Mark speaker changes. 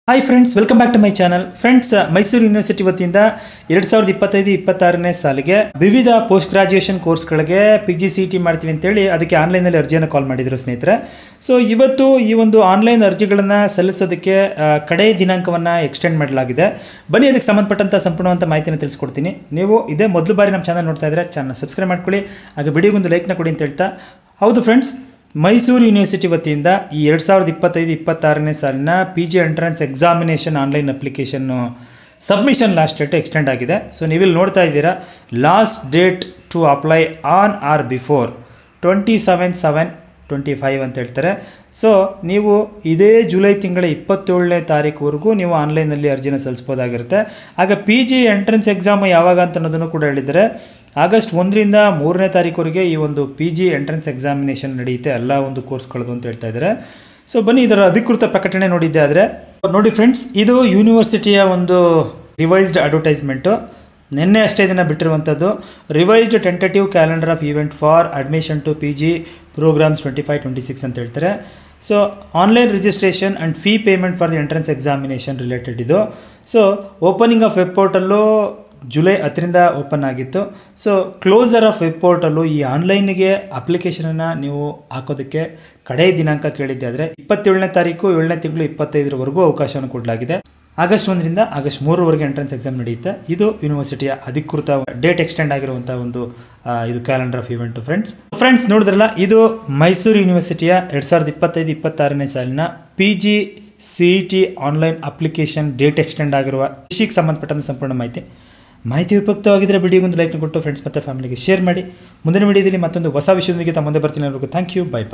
Speaker 1: Hi friends, welcome back to my channel. Friends, Mysuru university ವತಿಯಿಂದ 2025-26ನೇ ಸಾಲಿಗೆ ವಿವಿಧ ಪೋಸ್ಟ್ ಗ್ರಾಜ್ಯುಯೇಷನ್ ಕೋರ್ಸ್ಗಳಿಗೆ PGCET ಮಾಡ್ತೀವಿ ಅಂತೇಳಿ ಅದಕ್ಕೆ ಆನ್ಲೈನಲ್ಲಿ ಅರ್ಜಿಯನ್ನು ಕಾಲ್ ಮಾಡಿದರು ಸ್ನೇಹಿತರೆ. ಸೊ ಇವತ್ತು ಈ ಒಂದು ಆನ್ಲೈನ್ ಅರ್ಜಿಗಳನ್ನು ಸಲ್ಲಿಸೋದಕ್ಕೆ ಕಡೆ ದಿನಾಂಕವನ್ನು ಎಕ್ಸ್ಟೆಂಡ್ ಮಾಡಲಾಗಿದೆ. ಬನ್ನಿ ಅದಕ್ಕೆ ಸಂಬಂಧಪಟ್ಟಂಥ ಸಂಪೂರ್ಣವಂತ ಮಾಹಿತಿಯನ್ನು ತಿಳಿಸ್ಕೊಡ್ತೀನಿ. ನೀವು ಇದೇ ಮೊದಲು ಬಾರಿ ನಮ್ಮ ಚಾನಲ್ ನೋಡ್ತಾ ಇದ್ದರೆ ಚಾನಲ್ ಸಬ್ಸ್ಕ್ರೈಬ್ ಮಾಡ್ಕೊಳ್ಳಿ, ಹಾಗೆ ವಿಡಿಯೋಗೊಂದು ಲೈಕ್ನ ಕೊಡಿ ಅಂತ ಹೇಳ್ತಾ. ಹೌದು ಫ್ರೆಂಡ್ಸ್, ಮೈಸೂರು ಯೂನಿವರ್ಸಿಟಿ ವತಿಯಿಂದ ಈ 2025-26ನೇ ಸಾಲಿನ PG ಎಂಟ್ರೆನ್ಸ್ ಎಕ್ಸಾಮಿನೇಷನ್ ಆನ್ಲೈನ್ ಅಪ್ಲಿಕೇಶನ್ನು ಸಬ್ಮಿಷನ್ ಲಾಸ್ಟ್ ಡೇಟ್ ಎಕ್ಸ್ಟೆಂಡ್ ಆಗಿದೆ. ಸೊ ನೀವಿಲ್ಲಿ ನೋಡ್ತಾ ಇದ್ದೀರಾ, last date to apply on or before 27/7/25 ಅಂತ ಹೇಳ್ತಾರೆ. ಸೊ ನೀವು ಇದೇ ಜುಲೈ ತಿಂಗಳ 27ನೇ ತಾರೀಕುವರೆಗೂ ನೀವು ಆನ್ಲೈನಲ್ಲಿ ಅರ್ಜಿನ ಸಲ್ಲಿಸ್ಬೋದಾಗಿರುತ್ತೆ. ಹಾಗೆ PG ಎಂಟ್ರೆನ್ಸ್ ಎಕ್ಸಾಮ್ ಯಾವಾಗ ಅಂತ ಅನ್ನೋದನ್ನು ಕೂಡ ಹೇಳಿದ್ದಾರೆ. ಆಗಸ್ಟ್ 1ರಿಂದ 3ನೇ ತಾರೀಕುವರೆಗೆ ಈ ಒಂದು PG ಎಂಟ್ರೆನ್ಸ್ ಎಕ್ಸಾಮಿನೇಷನ್ ನಡೆಯುತ್ತೆ, ಎಲ್ಲ ಒಂದು ಕೋರ್ಸ್ಗಳದು ಅಂತ ಹೇಳ್ತಾ ಇದ್ದಾರೆ. ಸೊ ಬನ್ನಿ ಇದರ ಅಧಿಕೃತ ಪ್ರಕಟಣೆ ನೋಡಿದ್ದೆ ಆದರೆ ನೋಡಿ ಫ್ರೆಂಡ್ಸ್, ಇದು ಯೂನಿವರ್ಸಿಟಿಯ ಒಂದು ರಿವೈಸ್ಡ್ ಅಡ್ವರ್ಟೈಸ್ಮೆಂಟು. ನಿನ್ನೆ ಅಷ್ಟೇ ದಿನ ಬಿಟ್ಟಿರುವಂಥದ್ದು. Revised tentative calendar of event for admission to PG programmes 25-26 ಅಂತ ಹೇಳ್ತಾರೆ. So online registration and fee payment for the entrance examination related ಇದು. So opening of web portal July 10ರಿಂದ ಓಪನ್ ಆಗಿತ್ತು. So closure of web portal ಈ ಆನ್ಲೈನಿಗೆ ಅಪ್ಲಿಕೇಶನನ್ನು ನೀವು ಹಾಕೋದಕ್ಕೆ ಕಡೆ ದಿನಾಂಕ ಕೇಳಿದ್ದೆ ಆದರೆ 27ನೇ ತಾರೀಕು 7ನೇ ತಿಂಗಳು 25ರವರೆಗೂ ಅವಕಾಶವನ್ನು ಕೊಡಲಾಗಿದೆ. ಆಗಸ್ಟ್ 1ರಿಂದ ಆಗಸ್ಟ್ 3ರವರೆಗೆ ಎಂಟ್ರೆನ್ಸ್ ಎಕ್ಸಾಮ್ ನಡೆಯುತ್ತೆ. ಇದು ಯೂನಿವರ್ಸಿಟಿಯ ಅಧಿಕೃತ ಡೇಟ್ ಎಕ್ಸ್ಟೆಂಡ್ ಆಗಿರುವಂಥ ಒಂದು ಇದು ಕ್ಯಾಲೆಂಡರ್ ಆಫ್ ಇವೆಂಟು. ಫ್ರೆಂಡ್ಸ್ ನೋಡಿದ್ರಲ್ಲ, ಇದು ಮೈಸೂರು ಯೂನಿವರ್ಸಿಟಿಯ 2025-26ನೇ ಸಾಲಿನ PGCET online application date extend ಆಗಿರುವ ವಿಷಯಕ್ಕೆ ಸಂಬಂಧಪಟ್ಟಂಥ ಸಂಪೂರ್ಣ ಮಾಹಿತಿ ಉಪಯುಕ್ತವಾಗಿದ್ದರೆ ವಿಡಿಯೋಗೊಂದು ಲೈಕ್ನ ಕೊಟ್ಟು ಫ್ರೆಂಡ್ಸ್ ಮತ್ತು ಫ್ಯಾಮಿಲಿಗೆ ಶೇರ್ ಮಾಡಿ. ಮುಂದಿನ ವಿಡಿಯೋದಲ್ಲಿ ಮತ್ತೊಂದು ಹೊಸ ವಿಷಯದೊಂದಿಗೆ ಮುಂದೆ ಬರ್ತೀನಿ. Thank you, by.